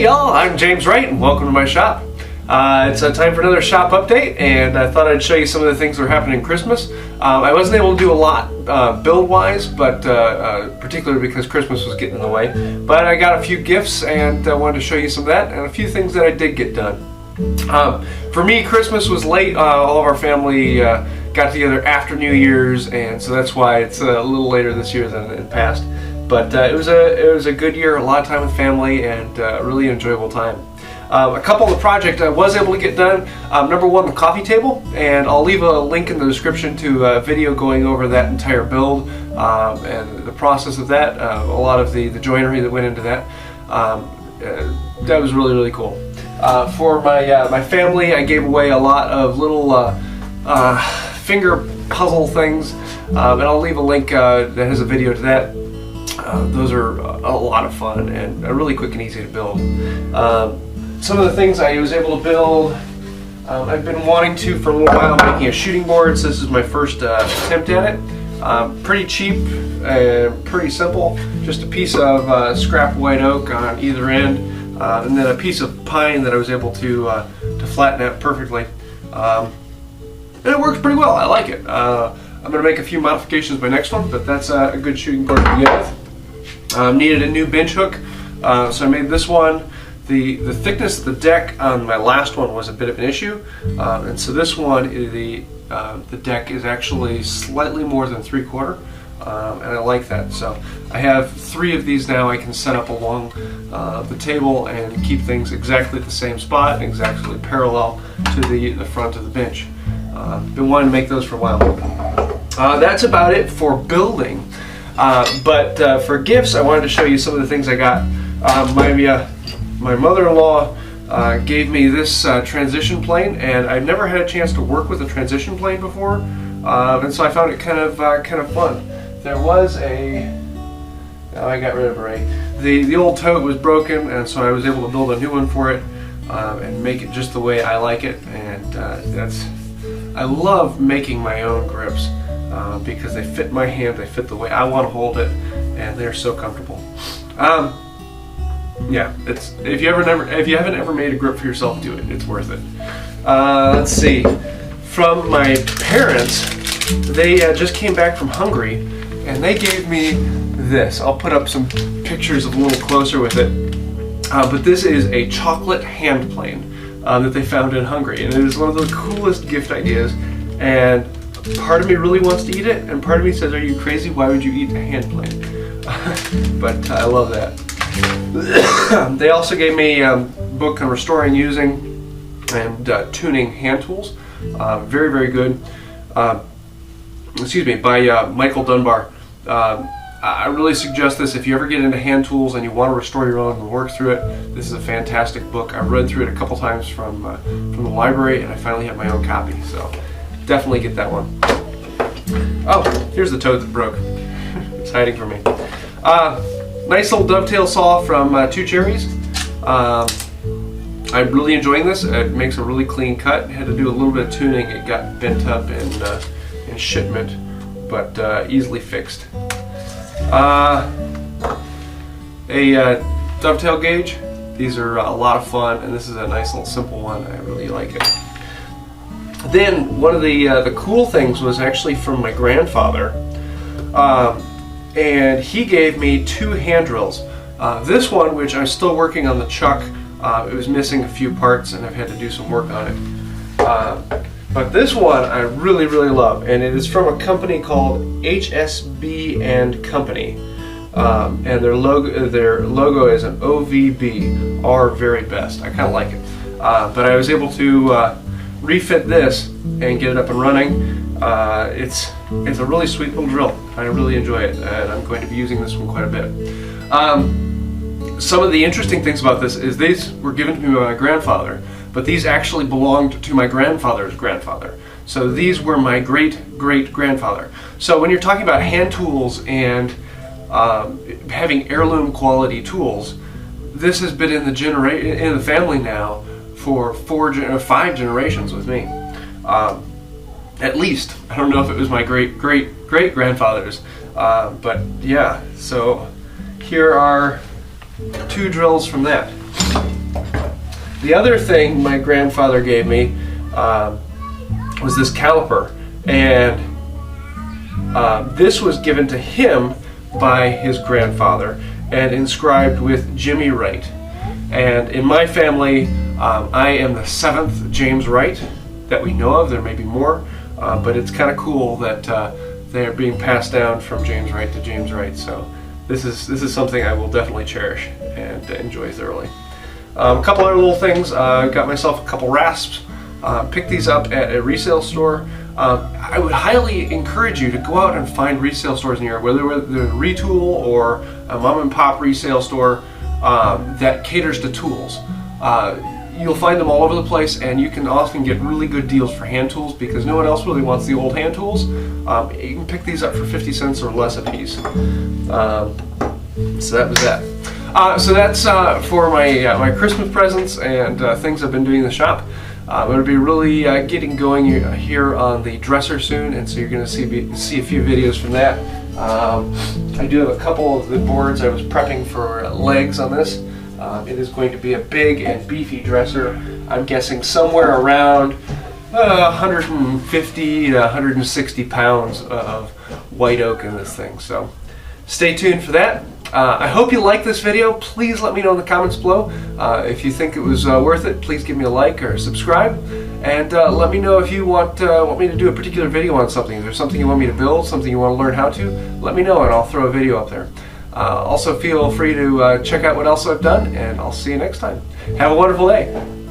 Hey y'all, I'm James Wright and welcome to my shop. It's time for another shop update, and I thought I'd show you some of the things that are happening in Christmas. I wasn't able to do a lot build-wise, but particularly because Christmas was getting in the way. But I got a few gifts and I wanted to show you some of that and a few things that I did get done. For me, Christmas was late. All of our family got together after New Year's, and so that's why it's a little later this year than in the past. But it was a good year, a lot of time with family, and a really enjoyable time. A couple of the projects I was able to get done. Number one, the coffee table, and I'll leave a link in the description to a video going over that entire build and the process of that. A lot of the joinery that went into that. That was really cool. For my family, I gave away a lot of little finger puzzle things, and I'll leave a link that has a video to that. Those are a lot of fun and really quick and easy to build. Some of the things I was able to build, I've been wanting to for a little while, making a shooting board, so this is my first attempt at it. Pretty cheap and pretty simple, just a piece of scrap white oak on either end, and then a piece of pine that I was able to flatten out perfectly. And it works pretty well, I like it. I'm going to make a few modifications by next one, but that's a good shooting board to begin with. Needed a new bench hook, so I made this one. The thickness of the deck on my last one was a bit of an issue, and so this one, the deck is actually slightly more than 3/4, and I like that. So I have 3 of these now I can set up along the table and keep things exactly at the same spot, exactly parallel to the front of the bench. Been wanting to make those for a while. That's about it for building. But for gifts, I wanted to show you some of the things I got. My mother-in-law gave me this transition plane, and I've never had a chance to work with a transition plane before, and so I found it kind of fun. There was I got rid of it, right? The old tote was broken, and so I was able to build a new one for it and make it just the way I like it. And I love making my own grips. Because they fit my hand, they fit the way I want to hold it, and they're so comfortable. Yeah, if you haven't ever made a grip for yourself, do it. It's worth it. Let's see. From my parents, they just came back from Hungary, and they gave me this. I'll put up some pictures a little closer with it. But this is a chocolate hand plane that they found in Hungary, and it is one of the coolest gift ideas. And part of me really wants to eat it, and part of me says, are you crazy? Why would you eat a hand plane? But I love that. They also gave me a book on restoring, using, and tuning hand tools. Very good. Excuse me, by Michael Dunbar. I really suggest this if you ever get into hand tools and you want to restore your own and work through it. This is a fantastic book. I read through it a couple times from the library, and I finally have my own copy. So definitely get that one. Oh, here's the tote that broke. It's hiding from me. Nice little dovetail saw from Cherries. I'm really enjoying this. It makes a really clean cut. Had to do a little bit of tuning. It got bent up in shipment, but easily fixed. A dovetail gauge. These are a lot of fun, and this is a nice little simple one. I really like it. Then one of the cool things was actually from my grandfather, and he gave me 2 hand drills. This one, which I'm still working on the chuck, it was missing a few parts, and I've had to do some work on it. But this one I really love, and it is from a company called HSB and Company, and their logo is an OVB, our very best. I kind of like it, but I was able to refit this and get it up and running. It's a really sweet little drill. I really enjoy it, and I'm going to be using this one quite a bit. Some of the interesting things about this is these were given to me by my grandfather, but these actually belonged to my grandfather's grandfather. So these were my great-great-grandfather. So when you're talking about hand tools and having heirloom quality tools, this has been in the family now for 5 generations with me. At least. I don't know if it was my great-great-great-grandfather's, but yeah. So here are 2 drills from that. The other thing my grandfather gave me was this caliper, and this was given to him by his grandfather and inscribed with Jimmy Wright. And in my family, I am the 7th James Wright that we know of. There may be more, but it's kind of cool that they are being passed down from James Wright to James Wright. So this is something I will definitely cherish and enjoy thoroughly. A couple other little things. Got myself a couple rasps. Picked these up at a resale store. I would highly encourage you to go out and find resale stores in your area, whether they're Retool or a mom and pop resale store that caters to tools. You'll find them all over the place, and you can often get really good deals for hand tools because no one else really wants the old hand tools. You can pick these up for 50 cents or less a piece. So that was that. So that's for my Christmas presents and things I've been doing in the shop. I'm going to be really getting going here on the dresser soon, and so you're going to see a few videos from that. I do have a couple of the boards. I was prepping for legs on this. It is going to be a big and beefy dresser. I'm guessing somewhere around 150 to 160 pounds of white oak in this thing. So stay tuned for that. I hope you like this video. Please let me know in the comments below. If you think it was worth it, please give me a like or subscribe. And let me know if you want me to do a particular video on something. Is there something you want me to build, something you want to learn how to? Let me know and I'll throw a video up there. Also feel free to check out what else I've done, and I'll see you next time. Have a wonderful day.